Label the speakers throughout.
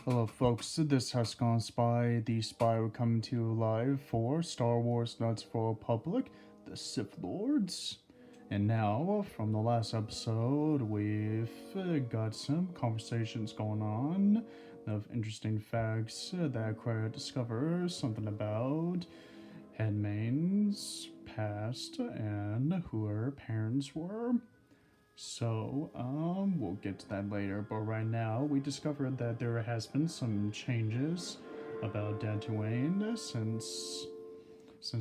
Speaker 1: Hello folks, this has gone Spy, the Spy will come to you live for Star Wars Nuts for Republic, the Sith Lords. And now, from the last episode, we've got some conversations going on of interesting facts that Clara discovers something about Headmane's past and who her parents were. So, we'll get to that later, but right now we discovered that there has been some changes about Dantooine since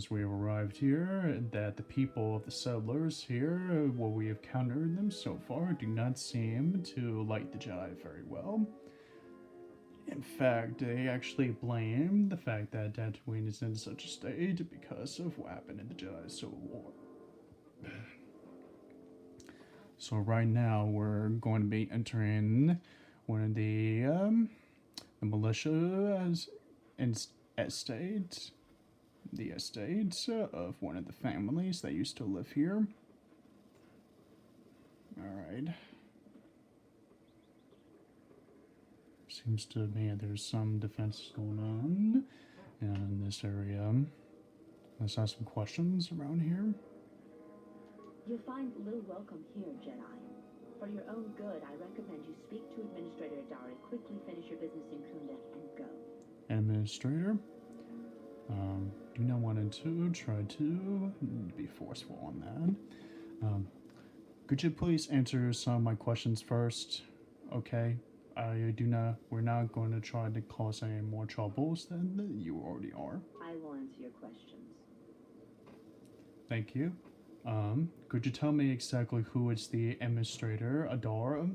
Speaker 1: we have arrived here, that the people of the settlers here, what we have encountered them so far, do not seem to like the Jedi very well. In fact, they actually blame the fact that Dantooine is in such a state because of what happened in the Jedi Civil War. So right now we're going to be entering one of the militia estate, the estate of one of the families that used to live here. All right. Seems to me there's some defense going on in this area. Let's ask some questions around here.
Speaker 2: You'll find little welcome here, Jedi. For your own good, I recommend you speak to Administrator Adari, quickly finish your business in Kunda, and go.
Speaker 1: Administrator? Do not want to try to be forceful on that. Could you please answer some of my questions first? Okay? We're not going to try to cause any more troubles than you already are.
Speaker 2: I will answer your questions.
Speaker 1: Thank you. Could you tell me exactly who is the Administrator, Adara?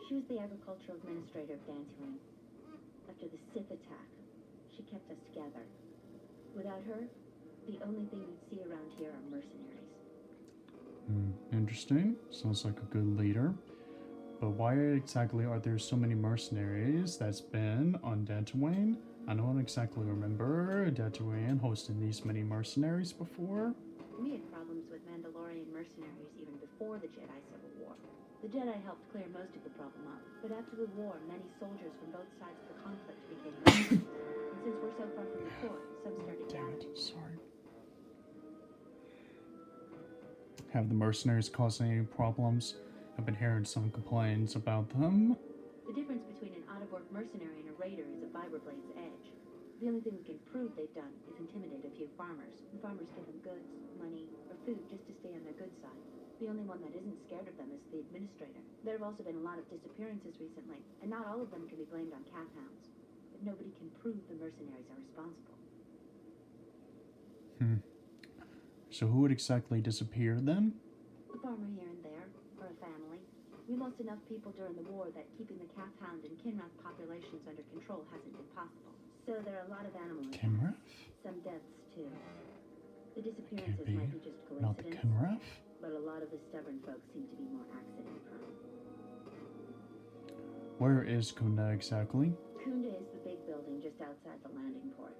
Speaker 2: She was the agricultural administrator of Dantooine. After the Sith attack, she kept us together. Without her, the only thing you'd see around here are mercenaries.
Speaker 1: Interesting. Sounds like a good leader. But why exactly are there so many mercenaries that's been on Dantooine? I don't exactly remember Dantooine hosting these many mercenaries before.
Speaker 2: We had problems with Mandalorian mercenaries even before the Jedi Civil War. The Jedi helped clear most of the problem up, but after the war, many soldiers from both sides of the conflict became mercenaries. And since we're so far from the fort, some started gathering.
Speaker 1: Sorry. Have the mercenaries caused any problems? I've been hearing some complaints about them.
Speaker 2: The difference between an out-of-work mercenary and a raider is a vibra-blade's edge. The only thing we can prove they've done is intimidate a few farmers. And farmers give them goods, money, or food just to stay on their good side. The only one that isn't scared of them is the administrator. There have also been a lot of disappearances recently, and not all of them can be blamed on cat hounds. But nobody can prove the mercenaries are responsible.
Speaker 1: So who would exactly disappear then?
Speaker 2: A farmer here and there, or a family. We lost enough people during the war that keeping the cat hound and Kinrath populations under control hasn't been possible. So there are a lot of animals.
Speaker 1: Kinrath?
Speaker 2: Some deaths, too. The disappearances might be just coincidence.
Speaker 1: Not the Kinrath?
Speaker 2: But a lot of the stubborn folks seem to be more accident-prone.
Speaker 1: Where is Kunda exactly?
Speaker 2: Kunda is the big building just outside the landing port.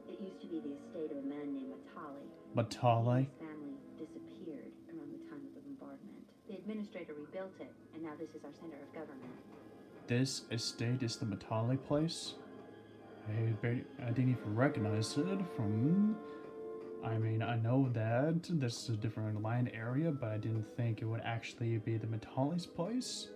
Speaker 2: It used to be the estate of a man named Matali.
Speaker 1: Matali?
Speaker 2: His family disappeared around the time of the bombardment. The administrator rebuilt it, and now this is our center of government.
Speaker 1: This estate is the Matali place? I didn't even recognize it from... I mean, I know that this is a different land area, but I didn't think it would actually be the Matali's place.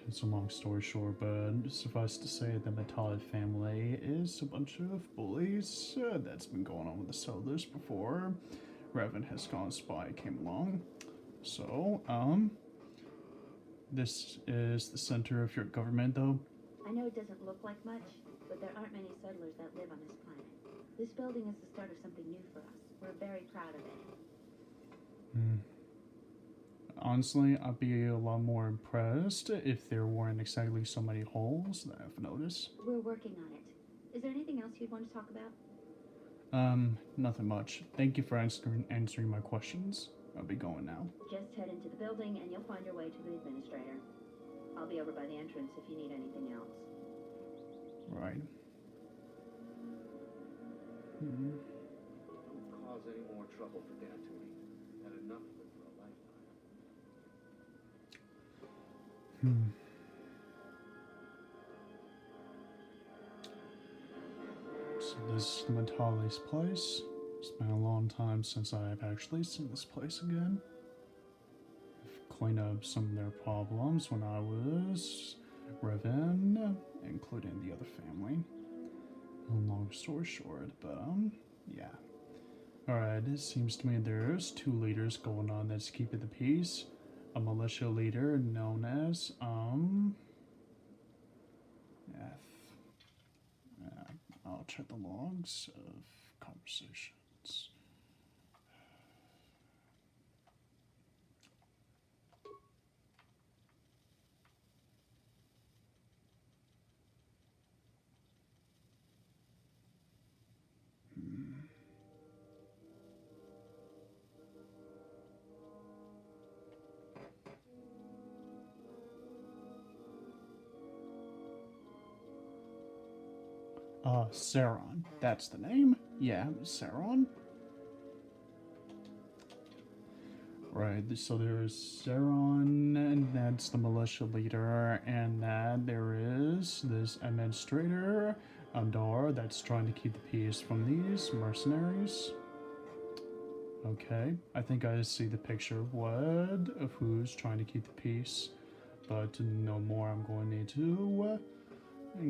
Speaker 1: It's a long story short, but suffice to say the Matali family is a bunch of bullies that's been going on with the settlers before Revan has gone spy came along. So, this is the center of your government, though.
Speaker 2: I know it doesn't look like much, but there aren't many settlers that live on this planet. This building is the start of something new for us. We're very proud of it.
Speaker 1: Honestly, I'd be a lot more impressed if there weren't exactly so many holes that I've noticed.
Speaker 2: We're working on it. Is there anything else you'd want to talk about?
Speaker 1: Nothing much. Thank you for answering my questions. I'll be going now.
Speaker 2: Just head into the building and you'll find your way to the administrator. I'll be over by the entrance if you need anything else.
Speaker 1: Right.
Speaker 3: Don't cause any more trouble for Dantooine. Had enough of it for a lifetime.
Speaker 1: is the Matali's place. It's been a long time since I've actually seen this place again. I've cleaned up some of their problems when I was Revan, including the other family. Long story short, but yeah. Alright, it seems to me there's two leaders going on that's keeping the peace. A militia leader known as, I'll check the logs of conversations. Sauron. That's the name? Yeah, Sauron. Right, so there's Sauron, and that's the militia leader, and that there is this administrator, Andor, that's trying to keep the peace from these mercenaries. Okay, I think I see the picture of who's trying to keep the peace, but to know more, I'm going to need to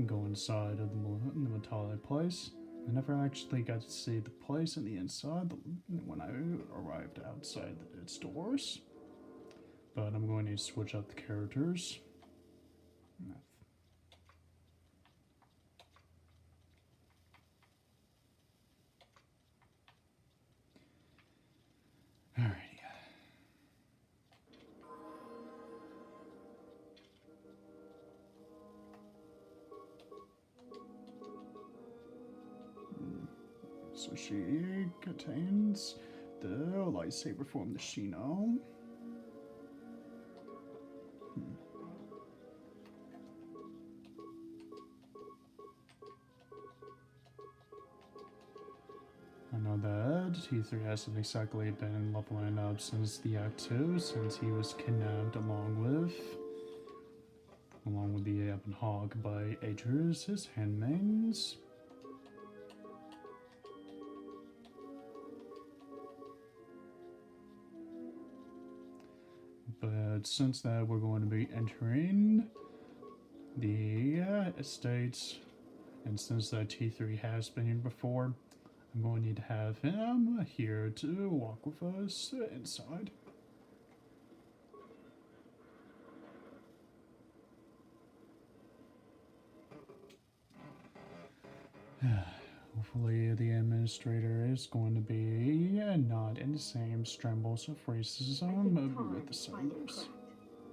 Speaker 1: go inside of the Matali place. I never actually got to see the place in the inside when I arrived outside its doors. But I'm going to switch up the characters. Alrighty. So she contains the lightsaber from the Shino. I know that T3 hasn't exactly been leveling up since the Act 2, since he was kidnapped along with the Ebon Hawk by Aegis, his handmaidens. But since that we're going to be entering the estates, and since that T3 has been here before, I'm going to need to have him here to walk with us inside. Hopefully the administrator is going to be not in the same strangles of racism with the settlers.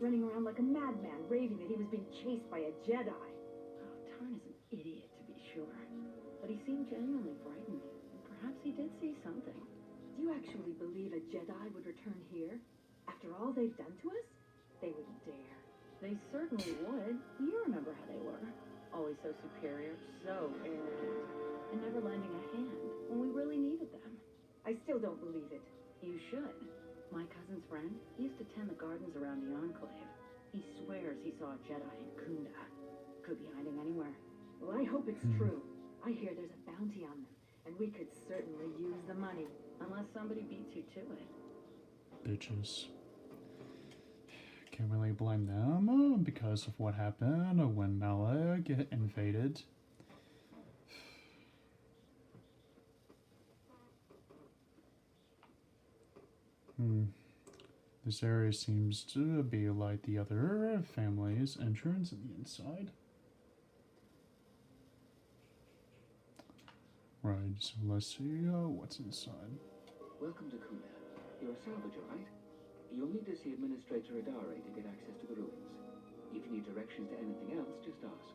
Speaker 2: Running around like a madman, raving that he was being chased by a Jedi. Oh, Tarn is an idiot, to be sure. But he seemed genuinely frightened. Perhaps he did see something. Do you actually believe a Jedi would return here? After all they've done to us? They wouldn't dare. They certainly would. You remember how they were. Always so superior, so arrogant, and never lending a hand when we really needed them. I still don't believe it. You should. My cousin's friend, he used to tend the gardens around the Enclave. He swears he saw a Jedi in Kunda. Could be hiding anywhere. Well, I hope it's true. I hear there's a bounty on them, and we could certainly use the money. Unless somebody beats you to it.
Speaker 1: Bitches. Can't really blame them because of what happened when Malak invaded. This area seems to be like the other family's entrance on the inside. Right, so let's see what's inside.
Speaker 4: Welcome to Kunda. You're a salvager, right? You'll need to see Administrator Adare to get access to the ruins. If you need directions to anything else, just ask.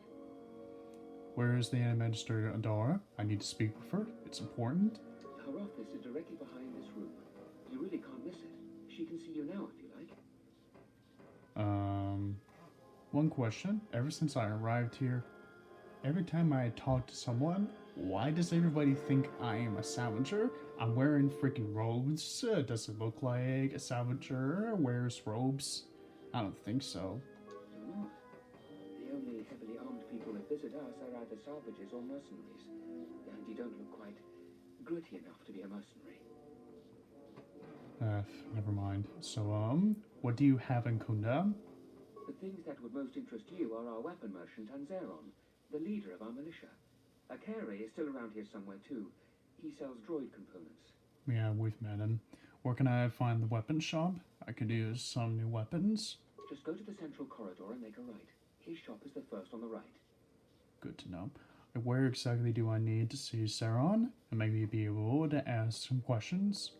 Speaker 1: Where is the Administrator Adara? I need to speak with her. It's important.
Speaker 4: Her office is directly behind this room. You really can't miss it. She can see you now if you like.
Speaker 1: One question. Ever since I arrived here, every time I talk to someone, why does everybody think I am a salvager? I'm wearing freaking robes. Does it look like a salvager wears robes? I don't think so.
Speaker 4: You're not. The only heavily armed people that visit us are either salvagers or mercenaries. And you don't look quite gritty enough to be a mercenary.
Speaker 1: Never mind. So, what do you have in Kunda?
Speaker 4: The things that would most interest you are our weapon merchant Tanzeron, the leader of our militia. Akere is still around here somewhere too. He sells droid components.
Speaker 1: Yeah, we've met him. Where can I find the weapon shop? I could use some new weapons.
Speaker 4: Just go to the central corridor and make a right. His shop is the first on the right.
Speaker 1: Good to know. Where exactly do I need to see Saron? And maybe be able to ask some questions?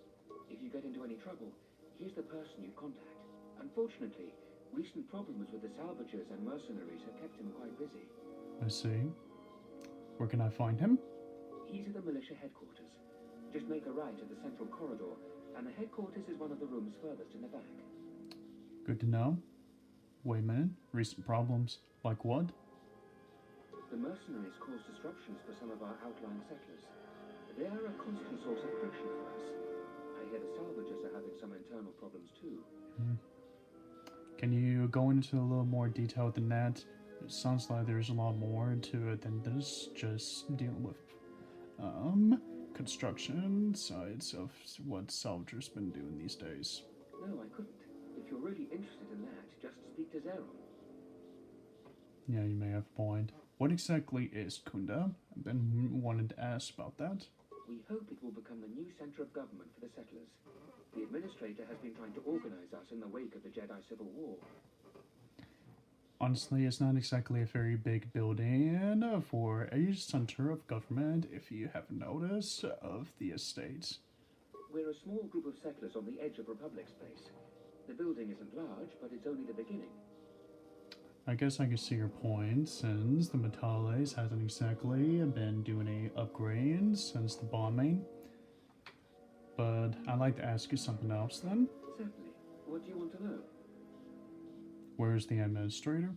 Speaker 4: If you get into any trouble, here's the person you contact. Unfortunately, recent problems with the salvagers and mercenaries have kept him quite busy.
Speaker 1: I see. Where can I find him?
Speaker 4: He's at the militia headquarters. Just make a right at the central corridor, and the headquarters is one of the rooms furthest in the back.
Speaker 1: Good to know. Wait a minute. Recent problems. Like what?
Speaker 4: The mercenaries cause disruptions for some of our outlying settlers. They are a constant source of friction for us. I hear the salvagers are having some internal problems too.
Speaker 1: Can you go into a little more detail than that? It sounds like there's a lot more to it than this. Just dealing with construction sides of what salvagers been doing these days.
Speaker 4: No, I couldn't. If you're really interested in that, just speak to Zeron.
Speaker 1: Yeah, you may have a point. What exactly is Kunda? I've been wanting to ask about that.
Speaker 4: We hope it will become the new center of government for the settlers. The administrator has been trying to organize us in the wake of the Jedi Civil War.
Speaker 1: Honestly, it's not exactly a very big building for a center of government, if you haven't noticed, of the estate.
Speaker 4: We're a small group of settlers on the edge of Republic space. The building isn't large, but it's only the beginning.
Speaker 1: I guess I can see your point, since the Metales hasn't exactly been doing any upgrades since the bombing. But I'd like to ask you something else then.
Speaker 4: Certainly. What do you want to know?
Speaker 1: Where's the administrator?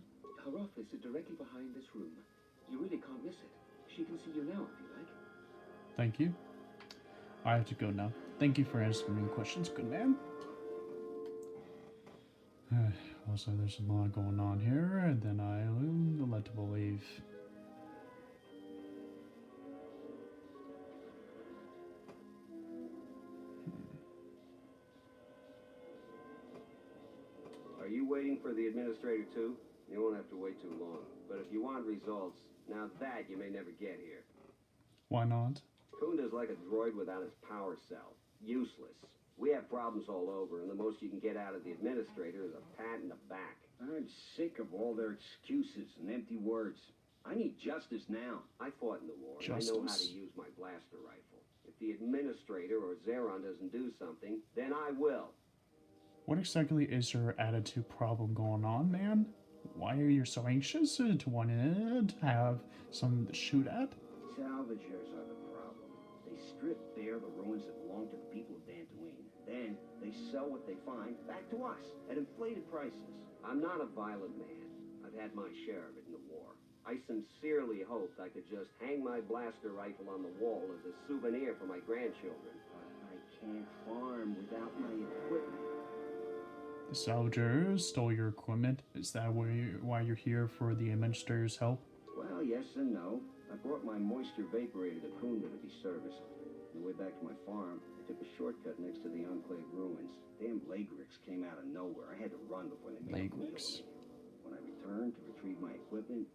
Speaker 4: Her office is directly behind this room. You really can't miss it. She can see you now if you like.
Speaker 1: Thank you. I have to go now. Thank you for answering my questions, good man. Also, there's a lot going on here than I'm led to believe.
Speaker 5: Are you waiting for the administrator too? You won't have to wait too long. But if you want results, now that you may never get here.
Speaker 1: Why not?
Speaker 5: Kunda's like a droid without his power cell. Useless. We have problems all over, and the most you can get out of the administrator is a pat in the back.
Speaker 6: I'm sick of all their excuses and empty words. I need justice now.
Speaker 5: I fought in the war, and
Speaker 1: Justice.
Speaker 5: I know how to use my blaster rifle. If the administrator or Zeron doesn't do something, then I will.
Speaker 1: What exactly is your attitude problem going on, man? Why are you so anxious to want to have something to shoot at?
Speaker 6: Salvagers are the problem. They strip bare the ruins that belong to the people of Dantooine. Then they sell what they find back to us at inflated prices.
Speaker 5: I'm not a violent man. I've had my share of it in the war. I sincerely hoped I could just hang my blaster rifle on the wall as a souvenir for my grandchildren.
Speaker 6: But I can't farm without my equipment.
Speaker 1: The salvagers stole your equipment. Is that why you're here for the administrator's help?
Speaker 6: Well, yes and no. I brought my moisture vaporator to Kunda to be serviced. On the way back to my farm, I took a shortcut next to the enclave ruins. Damn Lagrix came out of nowhere. I had to run before they made a meal of
Speaker 1: Lagrix.
Speaker 6: me. When I returned to retrieve my equipment,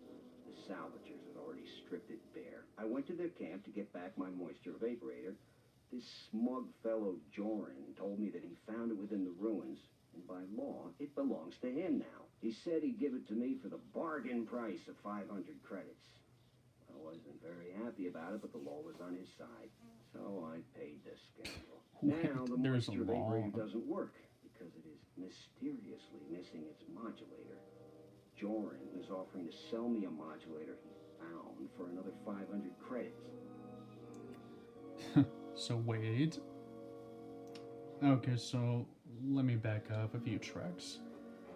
Speaker 6: the salvagers had already stripped it bare. I went to their camp to get back my moisture vaporator. This smug fellow Joran told me that he found it within the ruins, and by law, it belongs to him now. He said he'd give it to me for the bargain price of 500 credits. I wasn't very happy about it, but the law was on his side. So I paid the scoundrel. Now the
Speaker 1: There's a
Speaker 6: moisture
Speaker 1: law.
Speaker 6: vaporator doesn't work because it is mysteriously missing its modulator. Joran is offering to sell me a modulator he found for another 500 credits.
Speaker 1: So wait. Okay, so let me back up a few tracks.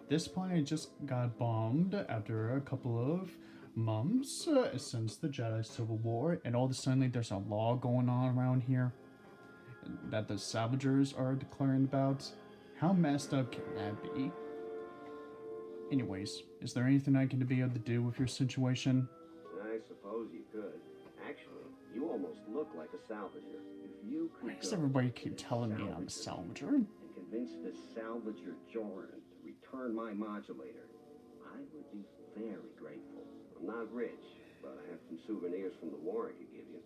Speaker 1: This planet just got bombed after a couple of months since the Jedi Civil War, and all of a sudden there's a law going on around here that the salvagers are declaring about. How messed up can that be? Anyways, is there anything I can be able to do with your situation?
Speaker 5: I suppose you could. Actually, you almost look look like a salvager.
Speaker 6: If you could
Speaker 1: Why does
Speaker 6: go
Speaker 1: everybody
Speaker 6: to
Speaker 1: keep
Speaker 6: the
Speaker 1: telling me I'm a
Speaker 6: salvager
Speaker 1: salvager?
Speaker 6: and convince the salvager Joran to return my modulator, I would be very grateful.
Speaker 5: I'm not rich, but I have some souvenirs from the war I could give you.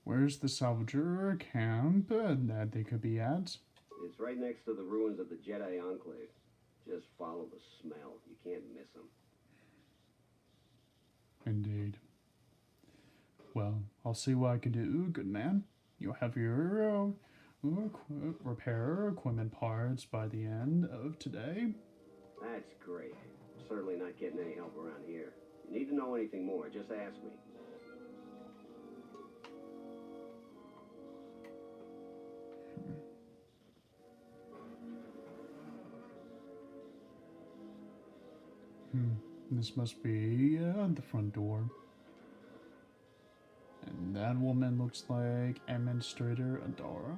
Speaker 1: Where's the salvager camp that they could be at?
Speaker 5: It's right next to the ruins of the Jedi Enclave. Just follow the smell. You can't miss them.
Speaker 1: Indeed. Well, I'll see what I can do, good man. You'll have your repair equipment parts by the end of today.
Speaker 5: That's great. Certainly not getting any help around here. If you need to know anything more, just ask me.
Speaker 1: This must be the front door. And that woman looks like Administrator Adara.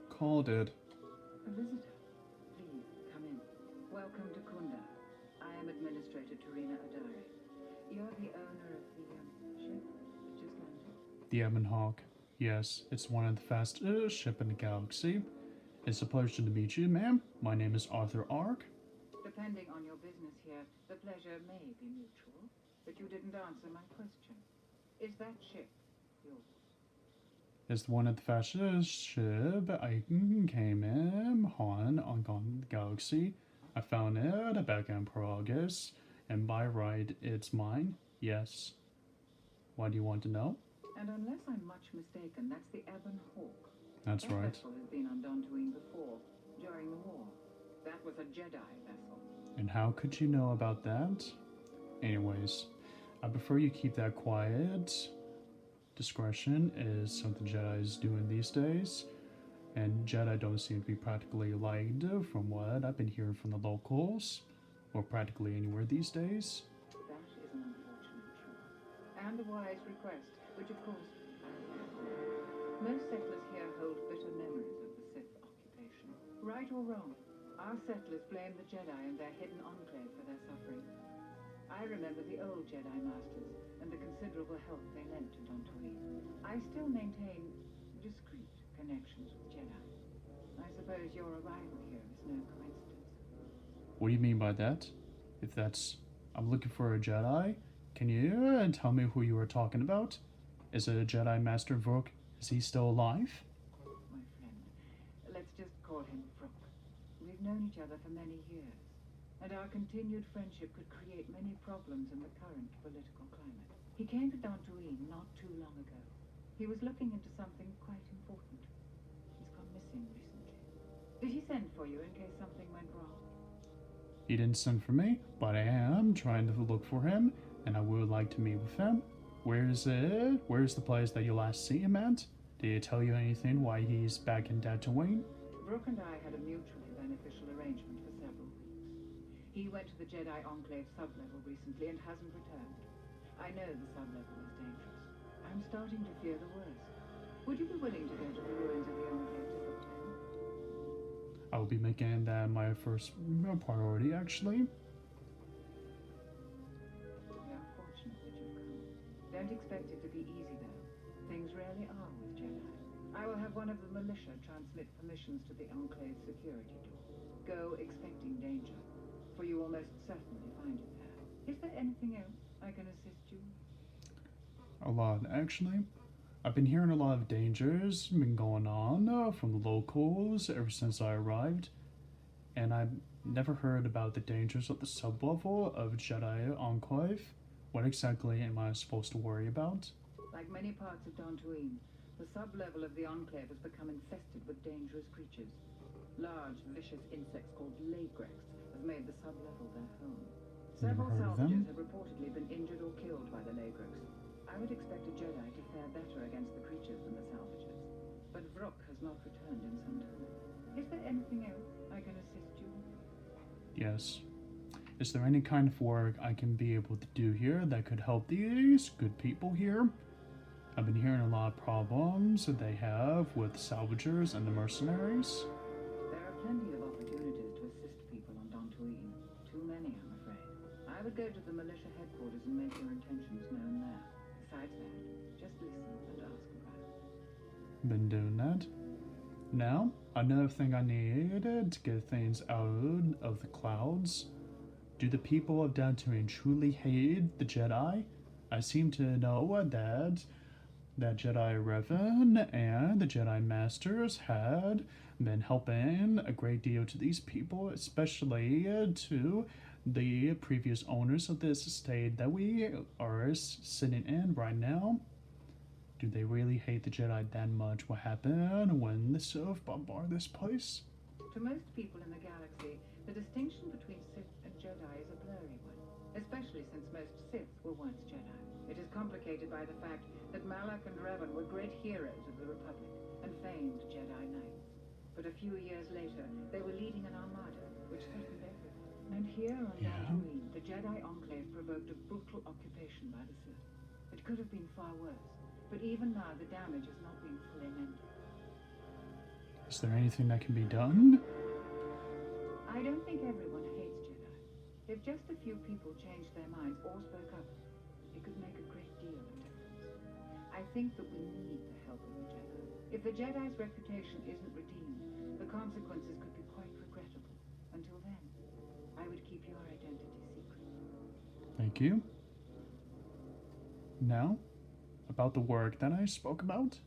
Speaker 1: Called it.
Speaker 7: A visitor. Please, come in. Welcome to Kunda. I am Administrator Tarina Adari. You're the owner of the ship that just landed?
Speaker 1: The Ebon Hawk. Yes, it's one of the fastest ship in the galaxy. It's a pleasure to meet you, ma'am. My name is Arthur Ark.
Speaker 7: Depending on your business here, the pleasure may be mutual, but you didn't answer my question. Is that ship yours?
Speaker 1: It's one of the fastest ship I came in on the galaxy. I found it back in August, and by right, it's mine. Yes. Why do you want to know?
Speaker 7: And unless I'm much mistaken, that's the Ebon Hawk.
Speaker 1: That's
Speaker 7: That
Speaker 1: right.
Speaker 7: vessel has been on Dantooine before, during the war. That was a Jedi vessel.
Speaker 1: And how could you know about that? Anyways, I prefer you keep that quiet. Discretion is something Jedi's doing these days. And Jedi don't seem to be practically liked from what I've been hearing from the locals. Or practically anywhere these days.
Speaker 7: That is an unfortunate truth. And a wise request, which of course... Most settlers here hold bitter memories of the Sith occupation. Right or wrong, our settlers blame the Jedi and their hidden enclave for their suffering. I remember the old Jedi Masters and the considerable help they lent to Dantooine. I still maintain discreet connections with Jedi. I suppose your arrival here is no coincidence.
Speaker 1: What do you mean by that? If that's... I'm looking for a Jedi? Can you tell me who you were talking about? Is it a Jedi Master Vrook? Is he still alive?
Speaker 7: My friend, let's just call him Vrook. We've known each other for many years, and our continued friendship could create many problems in the current political climate. He came to Dantooine not too long ago. He was looking into something quite important. He's gone missing recently. Did he send for you in case something went wrong?
Speaker 1: He didn't send for me, but I am trying to look for him, and I would like to meet with him. Where is it? Where's the place that you last see him at? Did he tell you anything why he's back in Dantooine?
Speaker 7: Vrook and I had a mutually beneficial arrangement for several weeks. He went to the Jedi Enclave sublevel recently and hasn't returned. I know the sublevel is dangerous. I'm starting to fear the worst. Would you be willing to go to the ruins of the Enclave to look for him?
Speaker 1: I will be making that my first priority, actually.
Speaker 7: We are fortunate that you've come. Don't expect it to be easy, though. Things rarely are with Jedi. I will have one of the militia transmit permissions to the Enclave security door. Go expecting danger, for you will most certainly find it there. Is there anything else I can assist you with?
Speaker 1: A lot, actually. I've been hearing a lot of dangers been going on from the locals ever since I arrived, and I've never heard about the dangers of the sublevel of Jedi Enclave. What exactly am I supposed to worry about?
Speaker 7: Like many parts of Dantooine, the sublevel of the Enclave has become infested with dangerous creatures. Large, vicious insects called lagreks have made the sublevel their home. Several
Speaker 1: heard of them?
Speaker 7: salvages have reportedly been injured or killed by the lagreks. I would expect a Jedi to fare better against the creatures than the salvages. But Vrook has not returned in some time. Is there anything else I can assist you with?
Speaker 1: Yes. Is there any kind of work I can be able to do here that could help these good people here? I've been hearing a lot of problems that they have with salvagers and the mercenaries.
Speaker 7: There are plenty of opportunities to assist people
Speaker 1: been doing that. Now, another thing I need to get things out of the clouds. Do the people of Dantooine truly hate the Jedi? I seem to know that Jedi Revan and the Jedi Masters had been helping a great deal to these people, especially to the previous owners of this estate that we are sitting in right now. Do they really hate the Jedi that much? What happened when the Sith bombarded this place?
Speaker 7: To most people in the galaxy, the distinction between Sith and Jedi is a blurry one, especially since most Sith were once Jedi. It is complicated by the fact that Malak and Revan were great heroes of the Republic and famed Jedi Knights. But a few years later, they were leading an armada, which threatened everyone. And here on Dantooine, the Jedi Enclave provoked a brutal occupation by the Sith. It could have been far worse, but even now the damage has not been fully mended.
Speaker 1: Is there anything that can be done?
Speaker 7: I don't think everyone hates Jedi. If just a few people changed their minds or spoke up, it could make a great deal of difference. I think that we need the help of the Jedi. If the Jedi's reputation isn't redeemed, the consequences could be quite regrettable. Until then, I would keep your identity secret.
Speaker 1: Thank you. Now, about the work that I spoke about.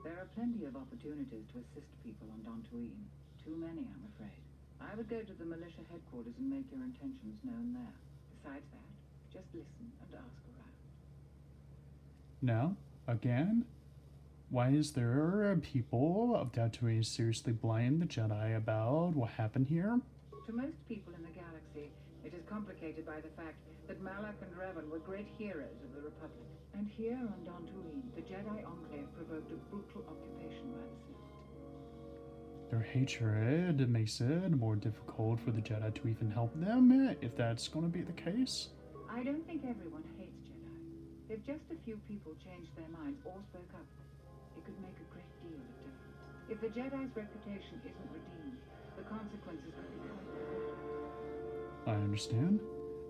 Speaker 7: There are plenty of opportunities to assist people on Dantooine. Too many, I'm afraid. I would go to the militia headquarters and make your intentions known there. Besides that, just listen and ask around.
Speaker 1: Now, again, why is there people of Dantooine seriously blame the Jedi about what happened here?
Speaker 7: To most people in the galaxy, it is complicated by the fact that Malak and Revan were great heroes of the Republic. And here on Dantooine, the Jedi Enclave provoked a brutal occupation by the Sith.
Speaker 1: Their hatred makes it more difficult for the Jedi to even help them, if that's going to be the case.
Speaker 7: I don't think everyone hates Jedi. If just a few people changed their minds or spoke up, it could make a great deal of difference. If the Jedi's reputation isn't redeemed, the consequences could be quite regrettable.
Speaker 1: I understand.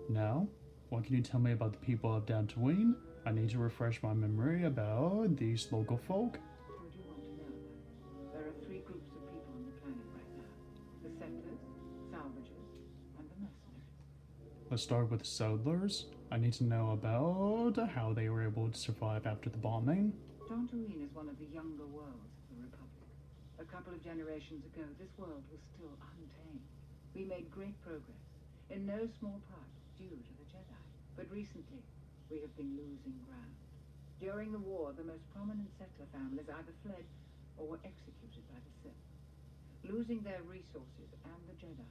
Speaker 1: Now, what can you tell me about the people of Dantooine? I need to refresh my memory about these local folk.
Speaker 7: What do you want to know about? There are three groups of people on the planet right now. The settlers, salvagers, and the mercenaries.
Speaker 1: Let's start with the settlers. I need to know about how they were able to survive after the bombing.
Speaker 7: Dantooine is one of the younger worlds of the Republic. A couple of generations ago, this world was still untamed. We made great progress, in no small part due to the Jedi. But recently, we have been losing ground. During the war, the most prominent settler families either fled or were executed by the Sith. Losing their resources and the Jedi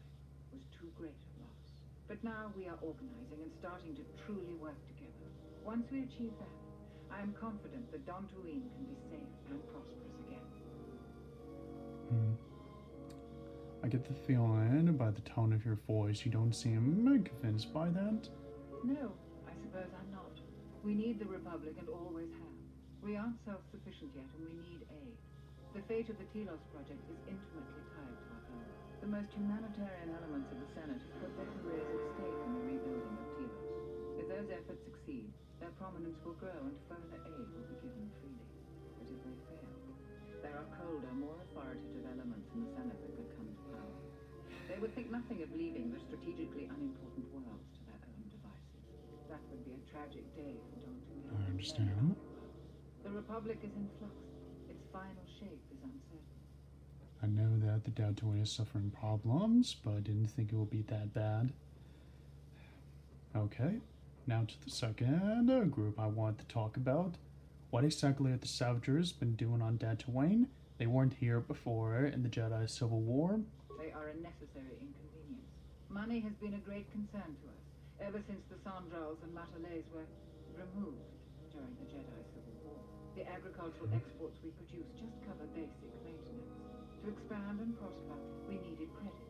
Speaker 7: was too great a loss. But now we are organizing and starting to truly work together. Once we achieve that, I am confident that Dantooine can be safe and prosperous again.
Speaker 1: I get the feeling by the tone of your voice you don't seem convinced by that.
Speaker 7: No, I suppose I'm not. We need the Republic and always have. We aren't self-sufficient yet and we need aid. The fate of the Telos project is intimately tied to our own. The most humanitarian elements of the Senate have put their careers at stake in the rebuilding of Telos. If those efforts succeed, their prominence will grow and further aid will be given freely. But if they fail, there are colder, more authoritative elements in the Senate that could come to power. They would think nothing of leaving the strategically unimportant worlds to their own devices. That would be a tragic day for Dantooine.
Speaker 1: I understand.
Speaker 7: The Republic is in flux. Its final shape is uncertain.
Speaker 1: I know that the Dantooine is suffering problems, but I didn't think it would be that bad. Okay, now to the second group I want to talk about. What exactly have the Salvagers been doing on Dantooine? They weren't here before in the Jedi Civil War.
Speaker 7: They are a necessary inconvenience. Money has been a great concern to us, ever since the Sandrals and Matalays were removed during the Jedi Civil War. The agricultural exports we produce just cover basic maintenance. To expand and prosper, we needed credit.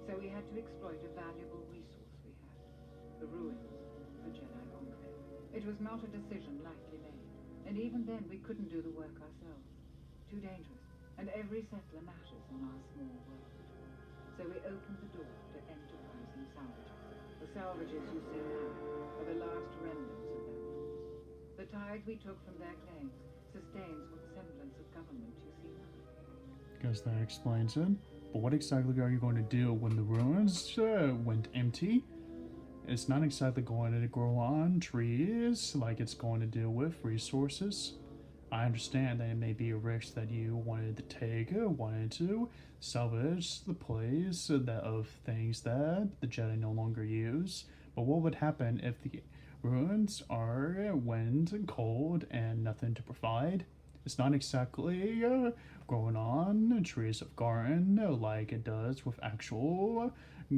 Speaker 7: So we had to exploit a valuable resource we had. The ruins of the Jedi Enclave. It was not a decision lightly made. And even then, we couldn't do the work ourselves. Too dangerous. And every settler matters on our small world. So we opened the door to enterprising salvagers. The salvagers you see now are the last remnants of their roots. The tithe we took from their claims sustains what semblance of government you see
Speaker 1: Guess that explains it. But what exactly are you going to do when the ruins went empty? It's not exactly going to grow on trees like it's going to deal with resources. I understand that it may be a risk that you wanted to take, wanted to salvage the place that of things that the Jedi no longer use. But what would happen if the ruins are went cold and nothing to provide? It's not exactly growing on trees of garden like it does with actual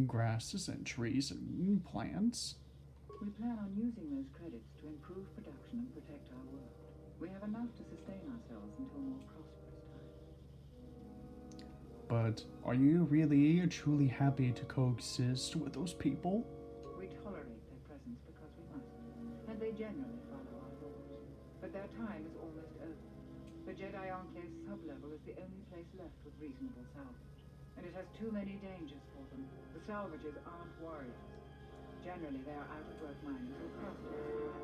Speaker 1: grasses and trees and plants.
Speaker 7: We plan on using those credits to improve production and protect our world. We have enough to sustain ourselves until more prosperous times.
Speaker 1: But are you really truly happy to coexist with those people?
Speaker 7: We tolerate their presence because we must, and they generally follow our laws. But their time is almost over. The Jedi Enclave's sublevel is the only place left with reasonable salvage, and it has too many dangers for them. The salvagers aren't warriors. Generally, they are out-of-work miners or prostitutes.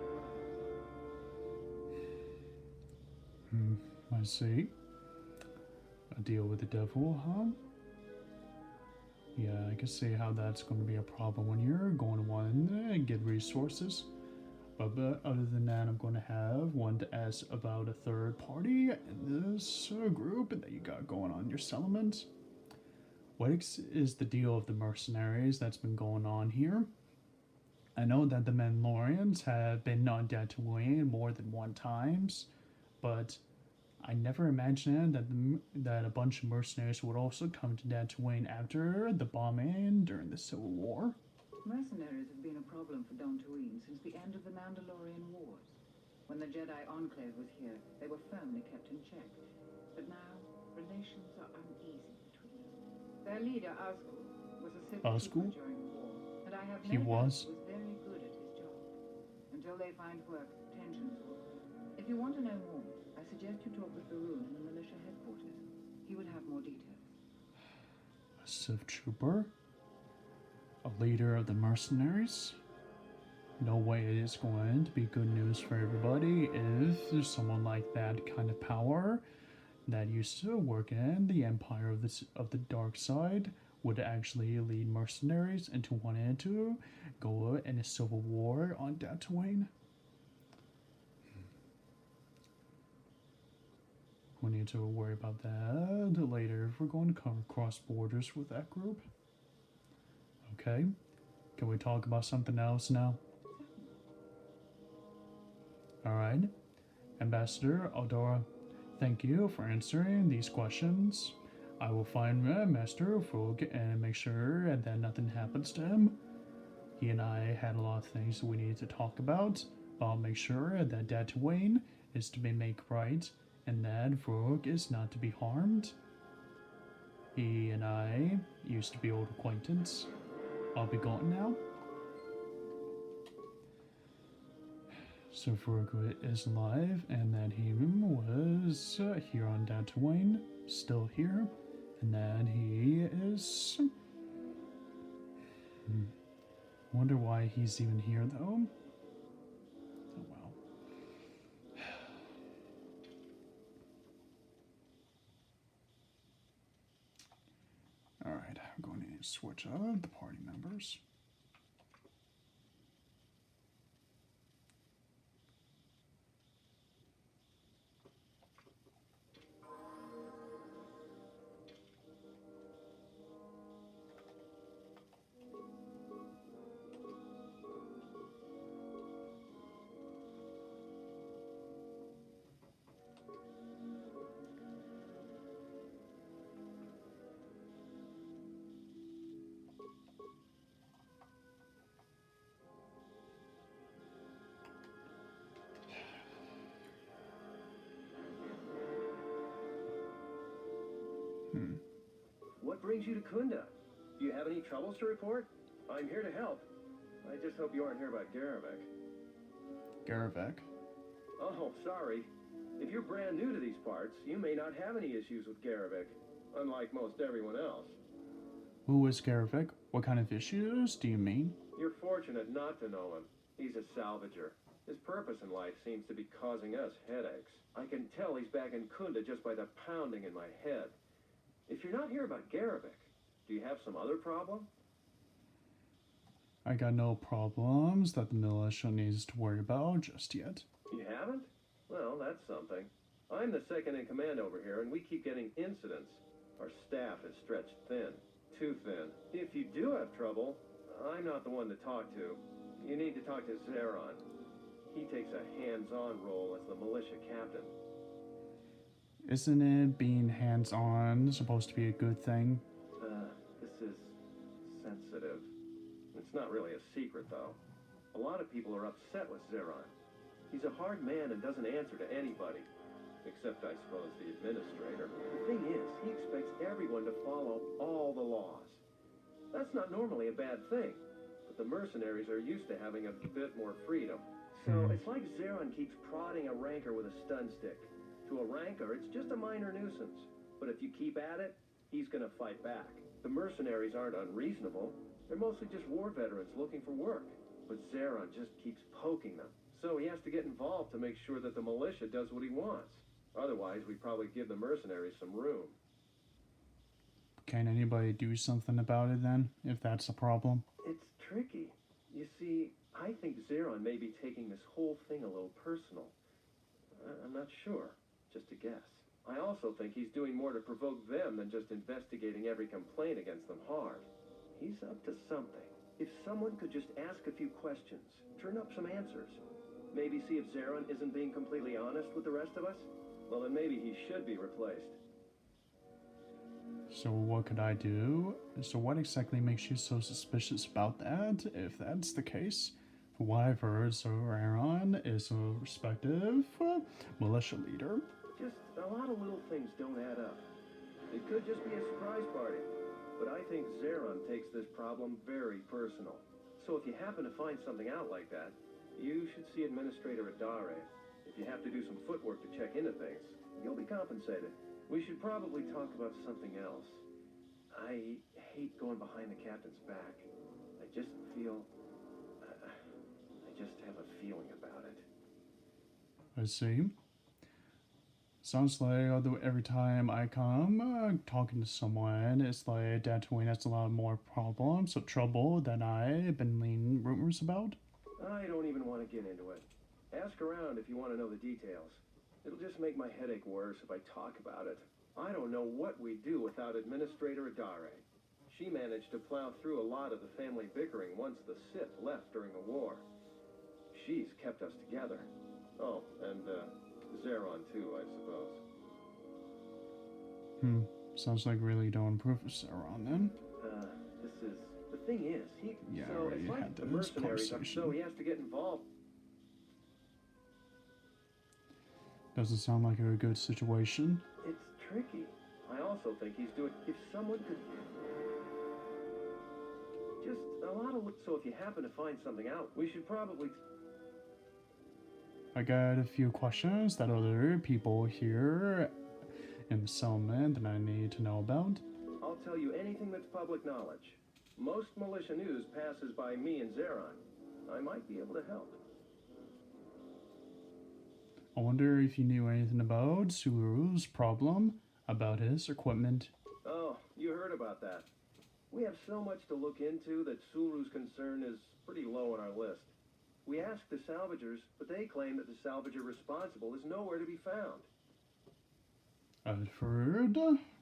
Speaker 1: I see. A deal with the devil, huh? Yeah, I can see how that's going to be a problem when you're going to want to get resources. But other than that, I'm going to have one to ask about a third party in this group that you got going on your settlement. What is the deal of the mercenaries that's been going on here? I know that the Mandalorians have been on Dantooine more than one times, but I never imagined that a bunch of mercenaries would also come to Dantooine after the bombing during the Civil War.
Speaker 7: Mercenaries have been a problem for Dantooine since the end of the Mandalorian Wars. When the Jedi Enclave was here, they were firmly kept in check. But now, relations are uneasy between them. Their leader, Osgood, was a Sith trooper during the war, and I have no doubt was very good at his job. Until they find work, tensions will. If you want to know more, I suggest you talk with Vrook in the militia headquarters. He would have more details.
Speaker 1: A Sith trooper? A leader of the mercenaries? No way it is going to be good news for everybody if there's someone like that kind of power that used to work in the Empire of the Dark Side would actually lead mercenaries into wanting to go in a civil war on Dantooine. We need to worry about that later if we're going to come across borders with that group. Okay, can we talk about something else now? Alright, Ambassador Aldora, thank you for answering these questions. I will find Master Vrook and make sure that nothing happens to him. He and I had a lot of things that we need to talk about. I'll make sure that Dantooine is to be made right and that Vrook is not to be harmed. He and I used to be old acquaintance. I'll be going now. So Vrook is alive and that he was here on Dantooine, still here, and that he is... Wonder why he's even here though. Oh well. Alright, I'm going to switch up the party members.
Speaker 3: What brings you to Kunda? Do you have any troubles to report? I'm here to help. I just hope you aren't here about Garivek.
Speaker 1: Garivek?
Speaker 3: Oh, sorry. If you're brand new to these parts, you may not have any issues with Garivek, unlike most everyone else.
Speaker 1: Who is Garivek? What kind of issues do you mean?
Speaker 3: You're fortunate not to know him. He's a salvager. His purpose in life seems to be causing us headaches. I can tell he's back in Kunda just by the pounding in my head. If you're not here about Garabik, do you have some other problem?
Speaker 1: I got no problems that the militia needs to worry about just yet.
Speaker 3: You haven't? Well, that's something. I'm the second in command over here, and we keep getting incidents. Our staff is stretched thin. Too thin. If you do have trouble, I'm not the one to talk to. You need to talk to Zeron. He takes a hands-on role as the militia captain.
Speaker 1: Isn't it being hands-on supposed to be a good thing?
Speaker 3: This is sensitive. It's not really a secret, though. A lot of people are upset with Zeron. He's a hard man and doesn't answer to anybody. Except, I suppose, the administrator. The thing is, he expects everyone to follow all the laws. That's not normally a bad thing, but the mercenaries are used to having a bit more freedom. So it's like Zeron keeps prodding a rancor with a stun stick. To a rancor, it's just a minor nuisance. But if you keep at it, he's gonna fight back. The mercenaries aren't unreasonable. They're mostly just war veterans looking for work. But Zeron just keeps poking them. So he has to get involved to make sure that the militia does what he wants. Otherwise, we'd probably give the mercenaries some room.
Speaker 1: Can anybody do something about it then, if that's a problem?
Speaker 3: It's tricky. You see, I think Zeron may be taking this whole thing a little personal. I'm not sure. Just a guess. I also think he's doing more to provoke them than just investigating every complaint against them hard. He's up to something. If someone could just ask a few questions, turn up some answers, maybe see if Zeron isn't being completely honest with the rest of us, well, then maybe he should be replaced.
Speaker 1: So what could I do? So what exactly makes you so suspicious about that, if that's the case? From what I've heard, so Aaron is a respective militia leader.
Speaker 3: Just a lot of little things don't add up. It could just be a surprise party. But I think Zeron takes this problem very personal. So if you happen to find something out like that, you should see Administrator Adare. If you have to do some footwork to check into things, you'll be compensated. We should probably talk about something else. I hate going behind the captain's back. I just feel... I just have a feeling about it.
Speaker 1: I see. Sounds like every time I come talking to someone, it's like Dantooine has a lot more problems or trouble than I've been leaning rumors about.
Speaker 3: I don't even want to get into it. Ask around if you want to know the details. It'll just make my headache worse if I talk about it. I don't know what we'd do without Administrator Adare. She managed to plow through a lot of the family bickering once the Sith left during the war. She's kept us together. Oh, and Zeron too, I suppose.
Speaker 1: Sounds like really don't approve of Zeron then.
Speaker 3: The thing is,
Speaker 1: Yeah, I
Speaker 3: so
Speaker 1: already
Speaker 3: it's
Speaker 1: had
Speaker 3: like the
Speaker 1: this
Speaker 3: mercenaries,
Speaker 1: conversation.
Speaker 3: so he has to get involved.
Speaker 1: Doesn't sound like a good situation.
Speaker 3: It's tricky. I also think he's doing... If someone could... Just a lot of... So if you happen to find something out, we should probably...
Speaker 1: I got a few questions that other people here in the settlement that I need to know about.
Speaker 3: I'll tell you anything that's public knowledge. Most militia news passes by me and Zeron. I might be able to help.
Speaker 1: I wonder if you knew anything about Suru's problem about his equipment.
Speaker 3: Oh, you heard about that. We have so much to look into that Suru's concern is pretty low on our list. We asked the salvagers, but they claim that the salvager responsible is nowhere to be found.
Speaker 1: I've heard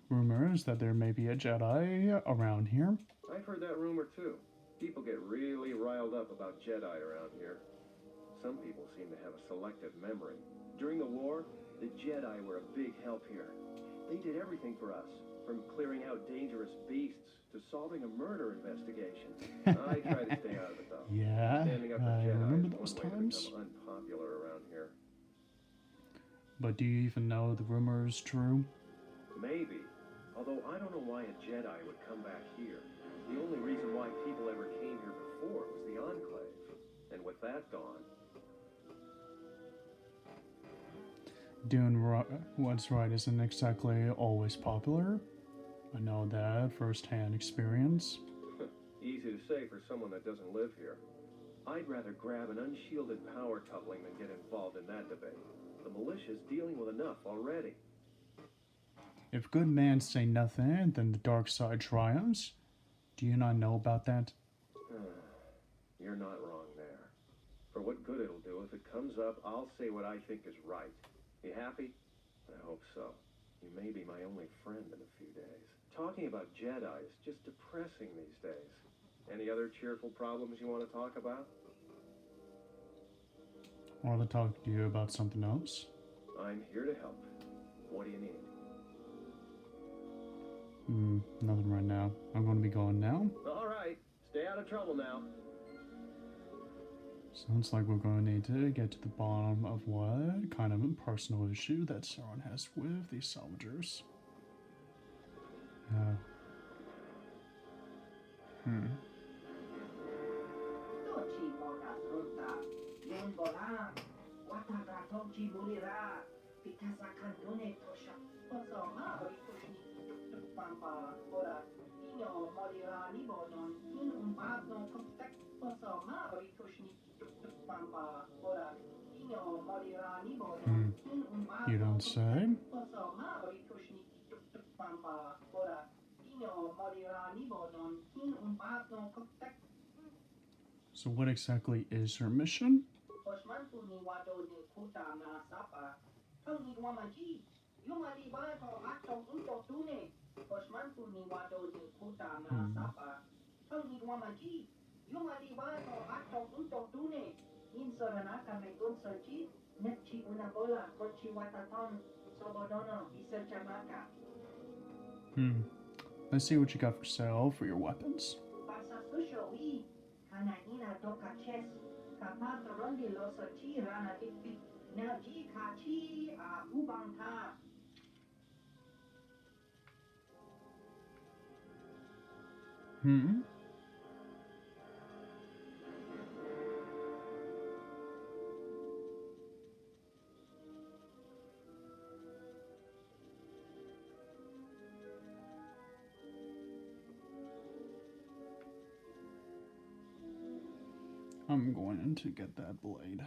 Speaker 1: rumors that there may be a Jedi around here.
Speaker 3: I've heard that rumor too. People get really riled up about Jedi around here. Some people seem to have a selective memory. During the war, the Jedi were a big help here. They did everything for us, from clearing out dangerous beasts to solving a murder investigation. I try to stay out of it, though.
Speaker 1: Yeah,
Speaker 3: Standing up for
Speaker 1: I
Speaker 3: Jedi
Speaker 1: remember
Speaker 3: is
Speaker 1: those
Speaker 3: one way to
Speaker 1: times.
Speaker 3: become unpopular around here.
Speaker 1: But do you even know the rumor is true?
Speaker 3: Maybe. Although I don't know why a Jedi would come back here. The only reason why people ever came here before was the Enclave. And with that gone...
Speaker 1: Doing what's right isn't exactly always popular. I know that firsthand experience.
Speaker 3: Easy to say for someone that doesn't live here. I'd rather grab an unshielded power coupling than get involved in that debate. The militia's dealing with enough already.
Speaker 1: If good men say nothing, then the dark side triumphs. Do you not know about that?
Speaker 3: You're not wrong there. For what good it'll do, if it comes up, I'll say what I think is right. You happy? I hope so. You may be my only friend in a few days. Talking about Jedi is just depressing these days. Any other cheerful problems you want to talk about?
Speaker 1: I want to talk to you about something else.
Speaker 3: I'm here to help. What do you need?
Speaker 1: Nothing right now. I'm going to be going now.
Speaker 3: All right. Stay out of trouble now.
Speaker 1: Sounds like we're going to need to get to the bottom of what kind of a personal issue that Sauron has with these salvagers. You don't say? So what exactly is her mission? Let's see what you got for sale for your weapons. I'm going to get that blade.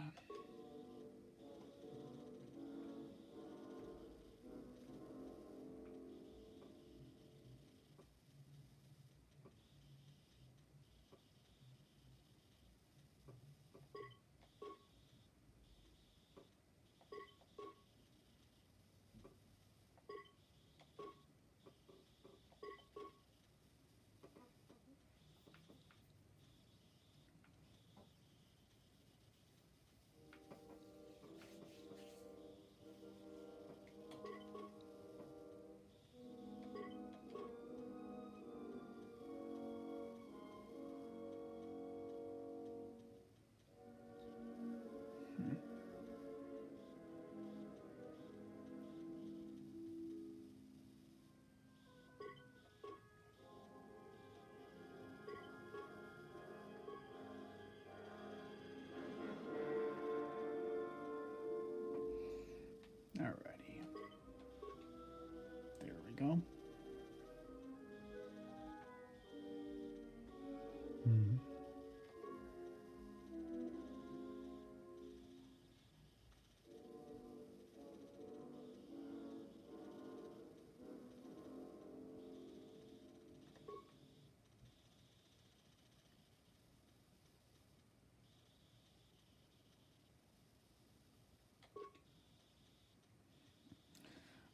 Speaker 1: Alrighty. There we go.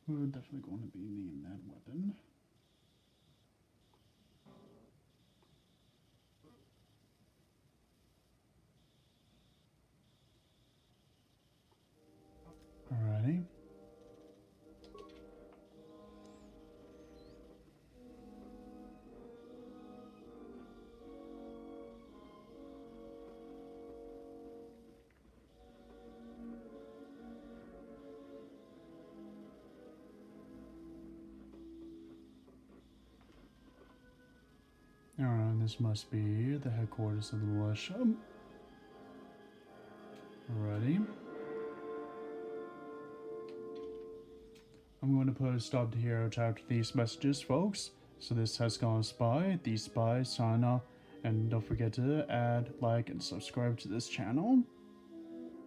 Speaker 1: We're definitely going to be needing that weapon. Alrighty. Alright, this must be the headquarters of the militia. Alrighty. I'm going to put a stop to here after these messages, folks. So this has gone Spy, the Spy, sign off, and don't forget to add, like, and subscribe to this channel.